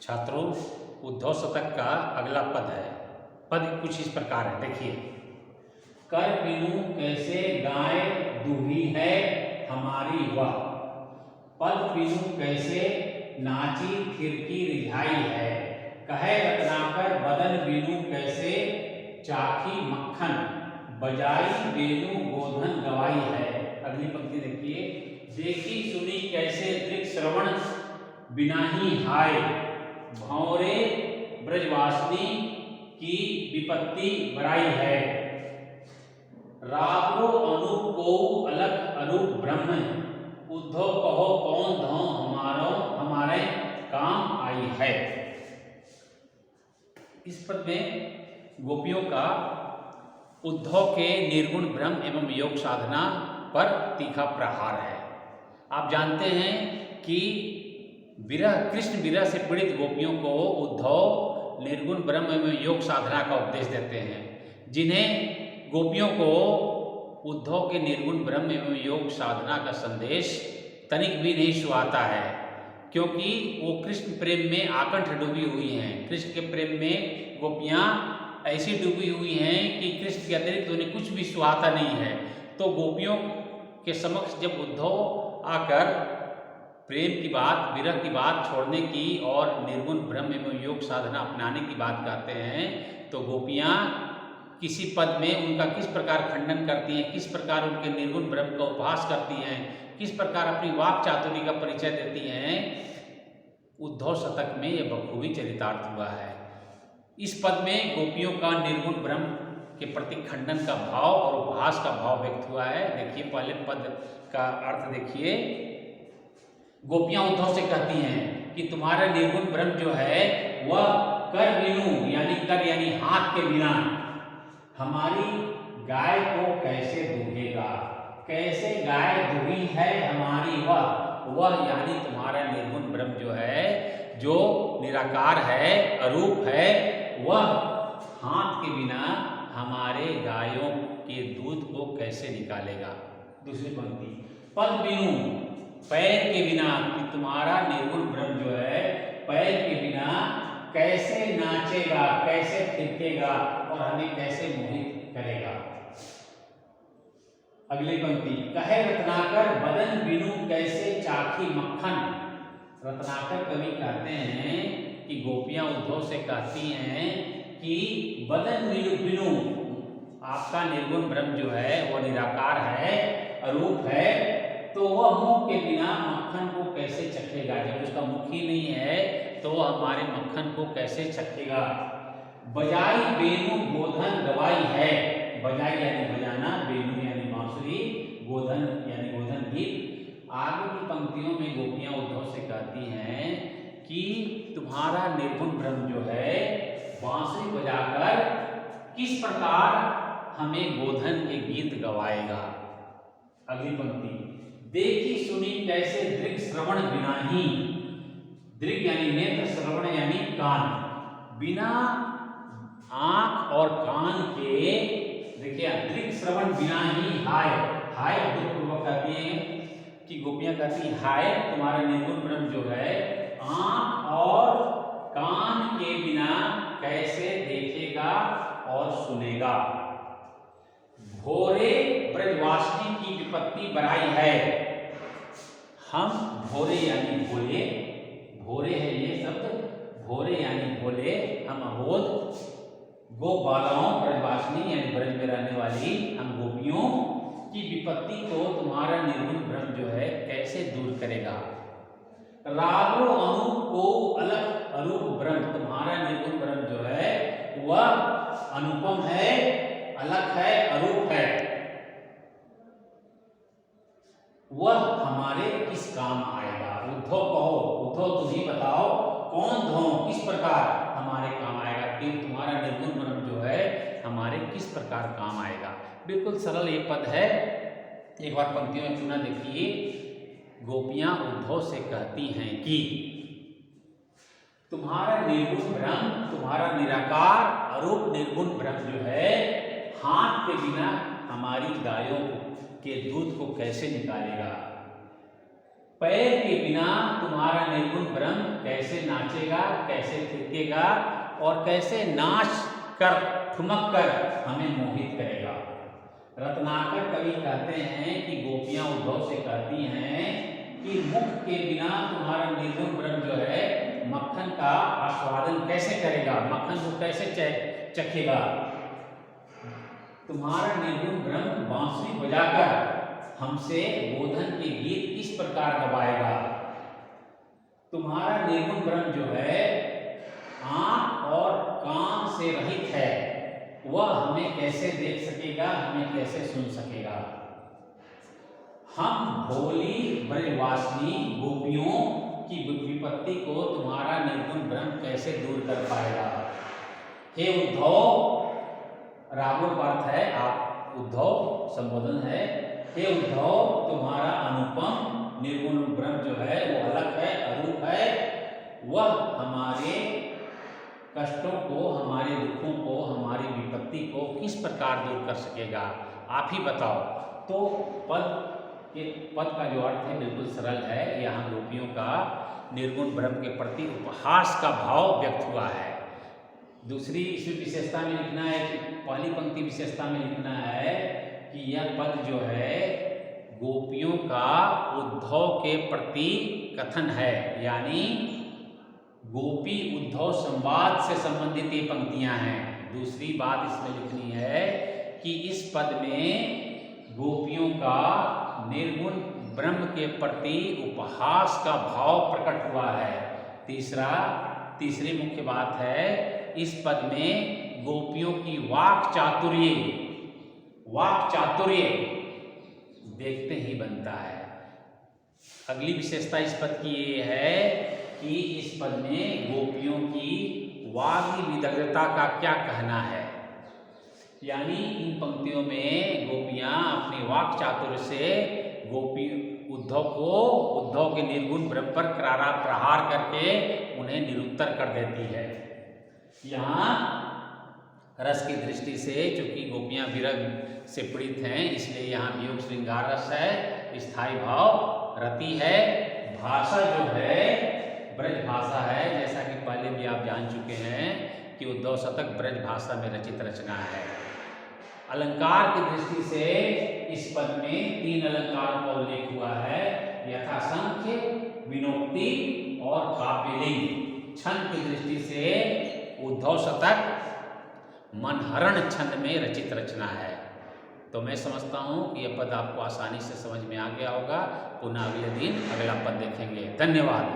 छात्रों, उद्धव शतक का अगला पद है। पद कुछ इस प्रकार है, देखिए। कर बिनु कैसे गाय दूही है हमारी वह, पद बिनु कैसे नाची फिरकी रिझाई है, कहे रत्नाकर बदन बिनु कैसे चाखी मक्खन, बजाई बेनु गोधन गवाई है। अगली पंक्ति देखिए। देखी सुनी कैसे दृक श्रवण बिना ही हाय, भौरे ब्रजवासिनी की विपत्ति बराई है, रावो अनूप को अलग अरूप ब्रह्म, उद्धव कहो कौन धो हमारे काम आई है। इस पद में गोपियों का उद्धव के निर्गुण ब्रह्म एवं योग साधना पर तीखा प्रहार है। आप जानते हैं कि कृष्ण विरह से पीड़ित गोपियों को उद्धव निर्गुण ब्रह्म एवं योग साधना का उपदेश देते हैं, जिन्हें गोपियों को उद्धव के निर्गुण ब्रह्म एवं योग साधना का संदेश तनिक भी नहीं सुहाता है, क्योंकि वो कृष्ण प्रेम में आकंठ डूबी हुई हैं। कृष्ण के प्रेम में गोपियाँ ऐसी डूबी हुई हैं कि कृष्ण के अतिरिक्त उन्हें कुछ भी सुहाता नहीं है। तो गोपियों के समक्ष जब उद्धव आकर प्रेम की बात, विरह की बात छोड़ने की और निर्गुण ब्रह्म एवं योग साधना अपनाने की बात कहते हैं, तो गोपियाँ किसी पद में उनका किस प्रकार खंडन करती हैं, किस प्रकार उनके निर्गुण ब्रह्म का उपहास करती हैं, किस प्रकार अपनी वाक चातुरी का परिचय देती हैं, उद्धव शतक में यह बखूबी चरितार्थ हुआ है। इस पद में गोपियों का निर्गुण ब्रह्म के प्रति खंडन का भाव और उपहास का भाव व्यक्त हुआ है। देखिए, पहले पद का अर्थ देखिए। गोपियां उद्धव से कहती हैं कि तुम्हारा निर्गुण ब्रह्म जो है वह कर बिनु यानी हाथ के बिना हमारी गाय को कैसे दूहेगा। कैसे गाय दूही है हमारी वह यानी तुम्हारा निर्गुण ब्रह्म जो है, जो निराकार है, अरूप है, वह हाथ के बिना हमारे गायों के दूध को कैसे निकालेगा। दूसरी पंक्ति, पद बिनु पैर के बिना, कि तुम्हारा निर्गुण ब्रह्म जो है पैर के बिना कैसे नाचेगा, कैसे थिरकेगा और हमें कैसे मोहित करेगा। अगली पंक्ति, कहे रत्नाकर बदन बिनु कैसे चाखी मक्खन। रत्नाकर कवि कहते हैं कि गोपियां उद्धव से कहती हैं कि बदन बिनु आपका निर्गुण ब्रह्म जो है वह निराकार है, अरूप है, तो वह मुख के बिना मक्खन को कैसे चखेगा। जब उसका मुख ही नहीं है तो वह हमारे मक्खन को कैसे चखेगा। बजाई बेनु गोधन गवाई है। बजाई यानी बजाना, बेनु यानी बांसुरी, गोधन यानी गोधन गीत। आगे की पंक्तियों में गोपियां उद्धव से कहती हैं कि तुम्हारा निर्गुण ब्रह्म जो है बांसुरी बजाकर किस प्रकार हमें गोधन के गीत गवाएगा। अगली पंक्ति, देखी सुनी कैसे दृक श्रवण बिना ही। दृक यानी नेत्र, श्रवण यानी कान, बिना आंख और कान के। देखिए, दृक श्रवण बिना ही हाय पूर्वक कहती है कि गोपियां कहती हैं हाय तुम्हारा निर्गुण ब्रह्म जो है आंख और कान के बिना कैसे देखेगा और सुनेगा। भोरे ब्रजवासिनी की विपत्ति बराई है। हम भोरे यानी भोले, भोरे है ये शब्द, भोरे यानी भोले, हम अबोध गो बालाओं ब्रजवासिनी यानी ब्रज में रहने वाली हम गोपियों की विपत्ति को तुम्हारा निर्गुण ब्रह्म जो है कैसे दूर करेगा। रागो अनूप को अलग अरूप ब्रह्म, तुम्हारा निर्गुण ब्रह्म जो है वह अनुपम है, अलग है, अरूप है, वह हमारे किस काम आएगा। उद्धव कहो, उद्धव तुम ही बताओ कौन धो किस प्रकार हमारे काम आएगा, कि तुम्हारा निर्गुण ब्रह्म जो है हमारे किस प्रकार काम आएगा। बिल्कुल सरल ये पद है। एक बार पंक्तियों में पुनः देखिए। गोपियां उद्धव से कहती हैं कि तुम्हारा निर्गुण ब्रह्म, तुम्हारा निराकार अरूप निर्गुण ब्रह्म जो है हाथ के बिना हमारी गायों के दूध को कैसे निकालेगा। पैर के बिना तुम्हारा निर्गुण ब्रह्म कैसे नाचेगा, कैसे थिरकेगा और कैसे नाच कर ठुमक कर हमें मोहित करेगा। रत्नाकर कवि कहते हैं कि गोपियां उद्धव से कहती हैं कि मुख के बिना तुम्हारा निर्गुण ब्रह्म जो है मक्खन का आस्वादन कैसे करेगा, मक्खन को कैसे चखेगा। तुम्हारा निर्गुण ब्रह्म बांसुरी बजाकर हमसे बोधन के गीत किस प्रकार गवाएगा। तुम्हारा निर्गुण ब्रह्म जो है आंख और कान से रहित है, वह हमें कैसे देख सकेगा, हमें कैसे सुन सकेगा। हम भोली ब्रजवासिनी गोपियों की विपत्ति को तुम्हारा निर्गुण ब्रह्म कैसे दूर कर पाएगा। हे उद्धव, रावण का अर्थ है आप, उद्धव संबोधन है। हे उद्धव, तुम्हारा अनुपम निर्गुण ब्रह्म जो है वो अलग है, अरूप है। वह हमारे कष्टों को, हमारे दुखों को, हमारी विपत्ति को किस प्रकार दूर कर सकेगा, आप ही बताओ। तो पद का जो अर्थ है बिल्कुल सरल है। यहाँ गोपियों का निर्गुण ब्रह्म के प्रति उपहास का भाव व्यक्त हुआ है। दूसरी इसी विशेषता में लिखना है कि पहली पंक्ति विशेषता में लिखना है कि यह पद जो है गोपियों का उद्धव के प्रति कथन है, यानी गोपी उद्धव संवाद से संबंधित ये पंक्तियां हैं। दूसरी बात इसमें लिखनी है कि इस पद में गोपियों का निर्गुण ब्रह्म के प्रति उपहास का भाव प्रकट हुआ है। तीसरी मुख्य बात है, इस पद में गोपियों की वाक चातुर्य देखते ही बनता है। अगली विशेषता इस पद की ये है कि इस पद में गोपियों की वाग् विदग्धता का क्या कहना है, यानी इन पंक्तियों में गोपियां अपनी वाक चातुर्य से उद्धव के निर्गुण ब्रह्म पर करारा प्रहार करके उन्हें निरुत्तर कर देती है। यहाँ रस की दृष्टि से, चूंकि गोपियां विरह से पीड़ित हैं, इसलिए यहाँ वियोग श्रृंगार रस है, स्थायी भाव रति है। भाषा जो है ब्रज भाषा है, जैसा कि पहले भी आप जान चुके हैं कि उद्धव शतक ब्रज भाषा में रचित रचना है। अलंकार की दृष्टि से इस पद में 3 अलंकारों का उल्लेख हुआ है, यथासंख्य, विनोक्ति और काव्यलिंग। छंद की दृष्टि से उद्धव शतक मनहरण छंद में रचित रचना है। तो मैं समझता हूँ कि यह पद आपको आसानी से समझ में आ गया होगा। पुनः अगले दिन अगला पद देखेंगे। धन्यवाद।